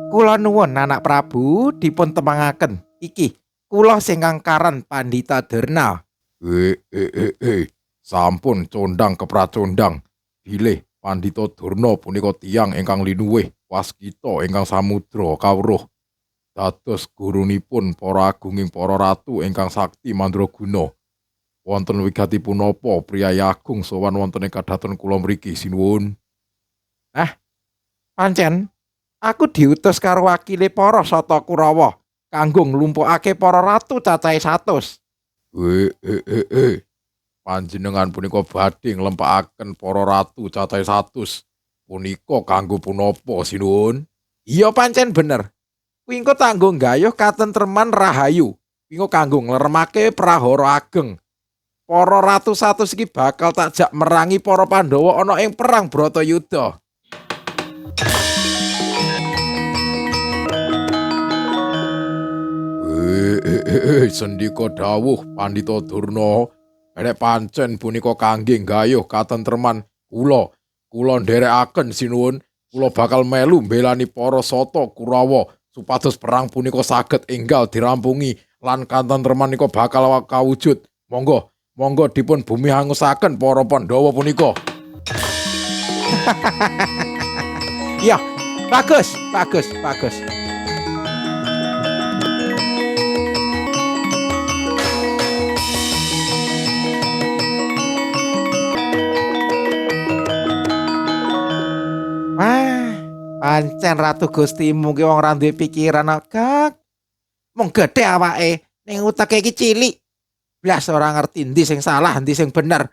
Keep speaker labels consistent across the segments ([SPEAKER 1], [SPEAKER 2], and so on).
[SPEAKER 1] Kula nuwun anak Prabu dipun temangaken. Iki kula sing angkaran Pandhita Derna.
[SPEAKER 2] Sampun condang kepracondang. Bilih Pandhita Durna punika tiyang ingkang linuwih waskita ingkang samudra kawruh. Dados gurunipun para agunging para ratu ingkang sakti mandraguna. Wonten wigatipun napa priyayi agung sowan wonten ing kadhaton kula mriki sinuwun?
[SPEAKER 1] Pancen aku diutus karo wakile para Sata Kurawa kanggo nglumpukake para ratu cacahe 100.
[SPEAKER 2] Panjenengan punika badhe nglempakaken para ratu cacahe 100. Punika kanggo punapa sinuwun?
[SPEAKER 1] Iya pancen bener. Kuwi engko kanggo nggayuh katentreman rahayu. Kuwi kanggo ngleremake prahara ageng. Para ratu 100 iki bakal takjak merangi para Pandhawa ana ing perang Bratayuda.
[SPEAKER 2] Sendika dawuh Pandhita Durna, nek pancen punika kangge nggayuh katentreman kula nderekaken sinuwun, kula bakal melu mbelani para Sata Kurawa supados perang punika saged enggal dirampungi lan katentreman nika bakal kawujud. Monggo dipun bumi angusaken para Pandhawa punika.
[SPEAKER 1] Iya, bagus. Wah, pancen Ratu Gustimu ki wong ora duwe pikiran agak. Mung gedhe awake, ning uteke iki cilik. Blas ora ngerti ndi sing salah, ndi sing bener.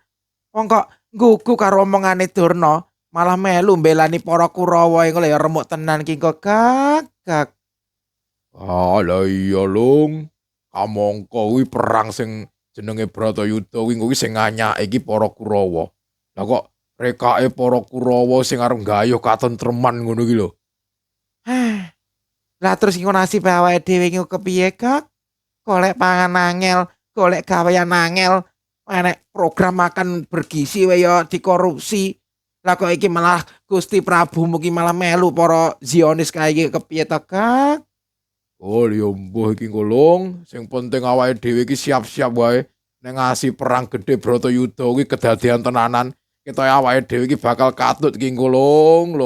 [SPEAKER 1] Wong kok nggugu karo omongane Durna, malah melu mbelani para Kurawa iku lho ya remuk tenan ki kok gagak.
[SPEAKER 2] Lha iya Lung. Kamangka kuwi perang sing jenenge Bratayuda kuwi sing nganyake iki para Kurawa. Lah kok rekake para Kurawa sing arep nggayuh katentreman ngono iki lho.
[SPEAKER 1] Lah terus iku nasib awake dhewe iku kepiye, Kak? Golek pangan angel, golek gawean angel, enek program makan bergizi wae ya dikorupsi. Lah kok iki malah Gusti Prabu mugi malah melu para Zionis kae iki kepiye to, Kak?
[SPEAKER 2] Ya mbuh iki Lung, sing penting awake dhewe iki siap-siap wae nek ngasi perang gedhe Bratayuda kuwi kedadian tenanan. Ketoke awake dhewe iki bakal katut iki Lung.